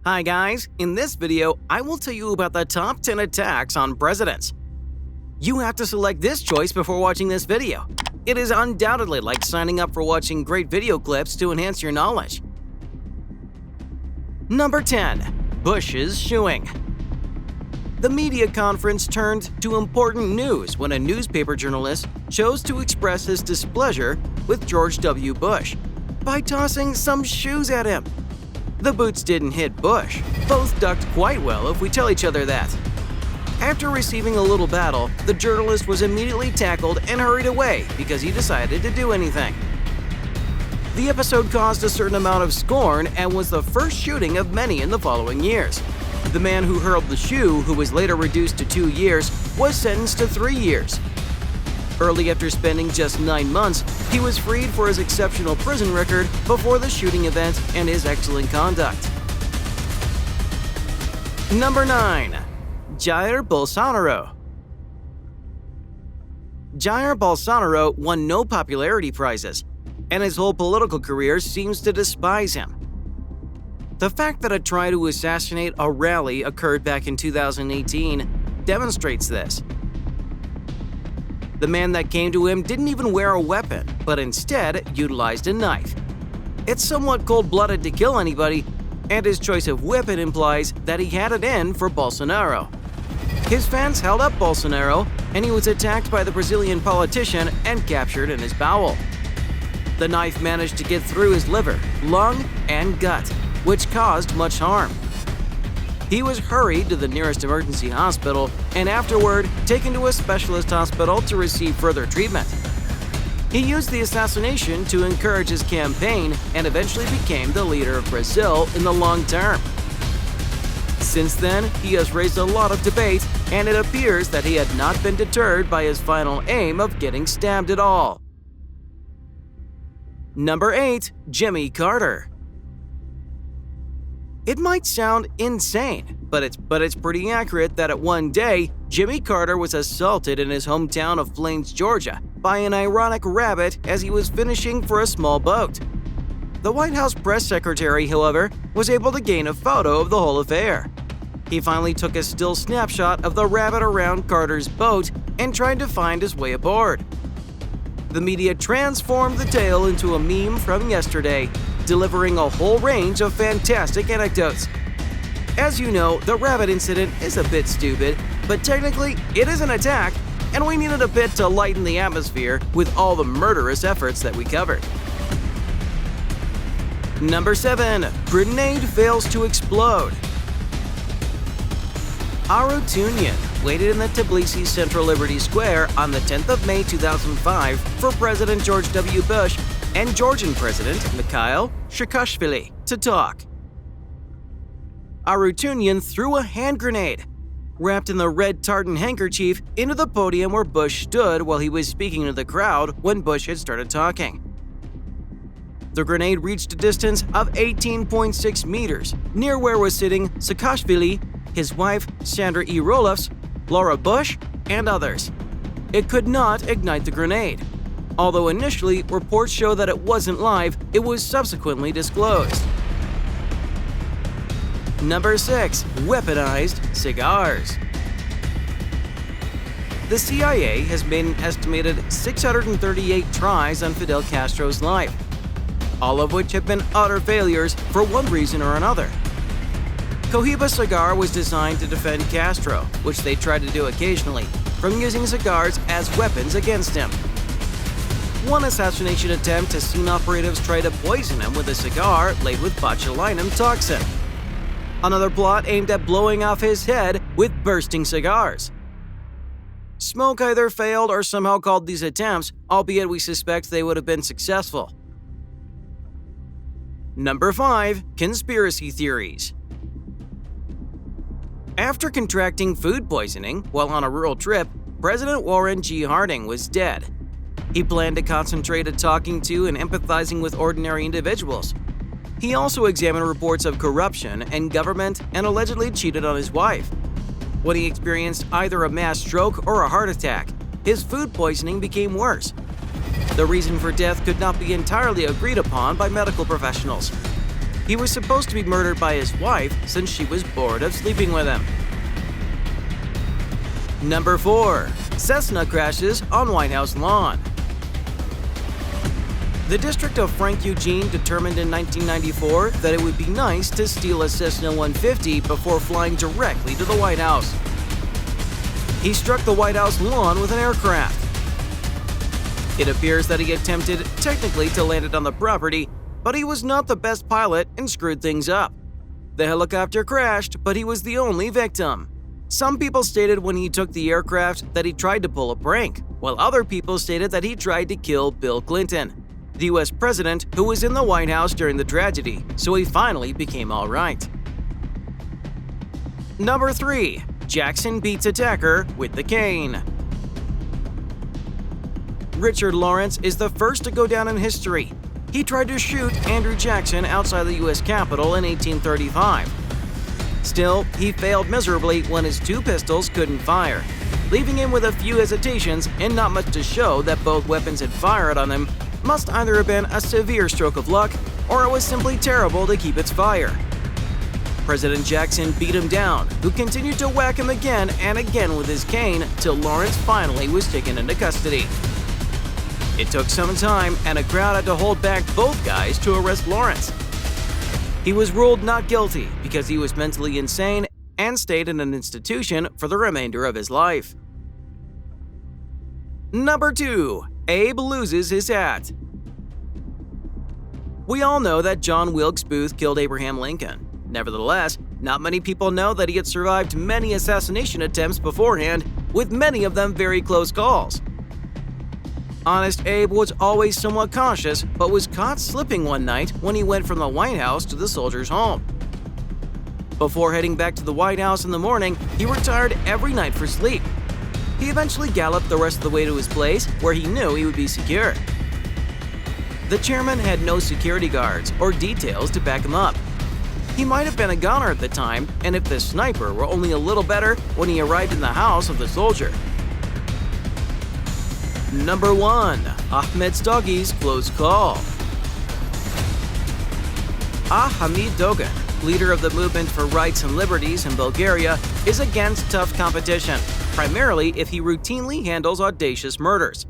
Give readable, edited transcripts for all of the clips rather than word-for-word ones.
Hi guys, in this video, I will tell you about the top 10 attacks on presidents. You have to select this choice before watching this video. It is undoubtedly like signing up for watching great video clips to enhance your knowledge. Number 10. Bush's shoeing. The media conference turned to important news when a newspaper journalist chose to express his displeasure with George W. Bush by tossing some shoes at him. The boots didn't hit Bush. Both ducked quite well if we tell each other that. After receiving a little battle, the journalist was immediately tackled and hurried away because he decided to do anything. The episode caused a certain amount of scorn and was the first shooting of many in the following years. The man who hurled the shoe, who was later reduced to 2 years, was sentenced to 3 years. Early after spending just 9 months, he was freed for his exceptional prison record before the shooting event and his excellent conduct. Number 9. Jair Bolsonaro. Jair Bolsonaro won no popularity prizes, and his whole political career seems to despise him. The fact that a try to assassinate a rally occurred back in 2018 demonstrates this. The man that came to him didn't even wear a weapon, but instead utilized a knife. It's somewhat cold-blooded to kill anybody, and his choice of weapon implies that he had it in for Bolsonaro. His fans held up Bolsonaro, and he was attacked by the Brazilian politician and captured in his bowel. The knife managed to get through his liver, lung, and gut, which caused much harm. He was hurried to the nearest emergency hospital and afterward taken to a specialist hospital to receive further treatment. He used the assassination to encourage his campaign and eventually became the leader of Brazil in the long term. Since then, he has raised a lot of debate, and it appears that he had not been deterred by his final aim of getting stabbed at all. Number 8. Jimmy Carter. It might sound insane, but it's pretty accurate that at one day, Jimmy Carter was assaulted in his hometown of Plains, Georgia, by an ironic rabbit as he was finishing for a small boat. The White House press secretary, however, was able to gain a photo of the whole affair. He finally took a still snapshot of the rabbit around Carter's boat and tried to find his way aboard. The media transformed the tale into a meme from yesterday, delivering a whole range of fantastic anecdotes. As you know, the rabbit incident is a bit stupid, but technically it is an attack, and we needed a bit to lighten the atmosphere with all the murderous efforts that we covered. Number 7. Grenade fails to explode. Arutunian waited in the Tbilisi Central Liberty Square on the 10th of May 2005 for President George W. Bush and Georgian President Mikhail Saakashvili to talk. Arutunian threw a hand grenade, wrapped in the red tartan handkerchief, into the podium where Bush stood while he was speaking to the crowd when Bush had started talking. The grenade reached a distance of 18.6 meters, near where was sitting Saakashvili, his wife Sandra E. Roloffs, Laura Bush, and others. It could not ignite the grenade. Although initially reports show that it wasn't live, it was subsequently disclosed. Number 6. Weaponized CIGARS. The CIA has made an estimated 638 tries on Fidel Castro's life, all of which have been utter failures for one reason or another. Cohiba cigar was designed to defend Castro, which they tried to do occasionally, from using cigars as weapons against him. One assassination attempt has seen operatives try to poison him with a cigar laid with botulinum toxin. Another plot aimed at blowing off his head with bursting cigars. Smoke either failed or somehow called these attempts, albeit we suspect they would have been successful. Number 5. Conspiracy theories. After contracting food poisoning while on a rural trip, President Warren G. Harding was dead. He planned to concentrate at talking to and empathizing with ordinary individuals. He also examined reports of corruption and government and allegedly cheated on his wife. When he experienced either a mass stroke or a heart attack, his food poisoning became worse. The reason for death could not be entirely agreed upon by medical professionals. He was supposed to be murdered by his wife since she was bored of sleeping with him. Number 4. Cessna crashes on White House lawn. The district of Frank Eugene determined in 1994 that it would be nice to steal a Cessna 150 before flying directly to the White House. He struck the White House lawn with an aircraft. It appears that he attempted technically to land it on the property, but he was not the best pilot and screwed things up. The helicopter crashed, but he was the only victim. Some people stated when he took the aircraft that he tried to pull a prank, while other people stated that he tried to kill Bill Clinton, the US president who was in the White House during the tragedy, so he finally became all right. Number 3. Jackson beats attacker with the cane. Richard Lawrence is the first to go down in history. He tried to shoot Andrew Jackson outside the US Capitol in 1835. Still, he failed miserably when his 2 pistols couldn't fire, leaving him with a few hesitations and not much to show that both weapons had fired on him. Must either have been a severe stroke of luck or it was simply terrible to keep its fire. President Jackson beat him down, who continued to whack him again and again with his cane till Lawrence finally was taken into custody. It took some time and a crowd had to hold back both guys to arrest Lawrence. He was ruled not guilty because he was mentally insane and stayed in an institution for the remainder of his life. Number 2. Abe loses his hat. We all know that John Wilkes Booth killed Abraham Lincoln. Nevertheless, not many people know that he had survived many assassination attempts beforehand, with many of them very close calls. Honest Abe was always somewhat cautious, but was caught slipping one night when he went from the White House to the soldier's home. Before heading back to the White House in the morning, he retired every night for sleep. He eventually galloped the rest of the way to his place, where he knew he would be secure. The chairman had no security guards or details to back him up. He might have been a goner at the time, and if the sniper were only a little better when he arrived in the house of the soldier. Number 1. AHMED's DOGGIE'S close call. AHMED Dogan, leader of the movement for rights and liberties in Bulgaria, is against tough competition, primarily if he routinely handles audacious murders.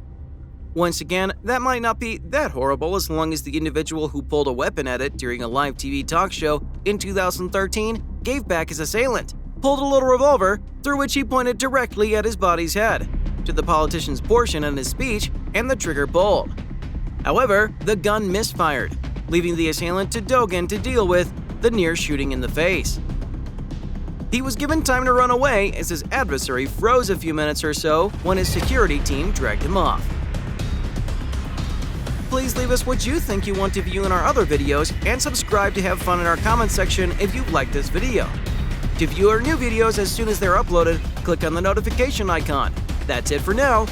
Once again, that might not be that horrible as long as the individual who pulled a weapon at it during a live TV talk show in 2013 gave back his assailant, pulled a little revolver through which he pointed directly at his body's head, to the politician's portion in his speech, and the trigger pulled. However, the gun misfired, leaving the assailant to Dogan to deal with the near shooting in the face. He was given time to run away as his adversary froze a few minutes or so when his security team dragged him off. Please leave us what you think you want to view in our other videos and subscribe to have fun in our comment section if you liked this video. To view our new videos as soon as they're uploaded, click on the notification icon. That's it for now.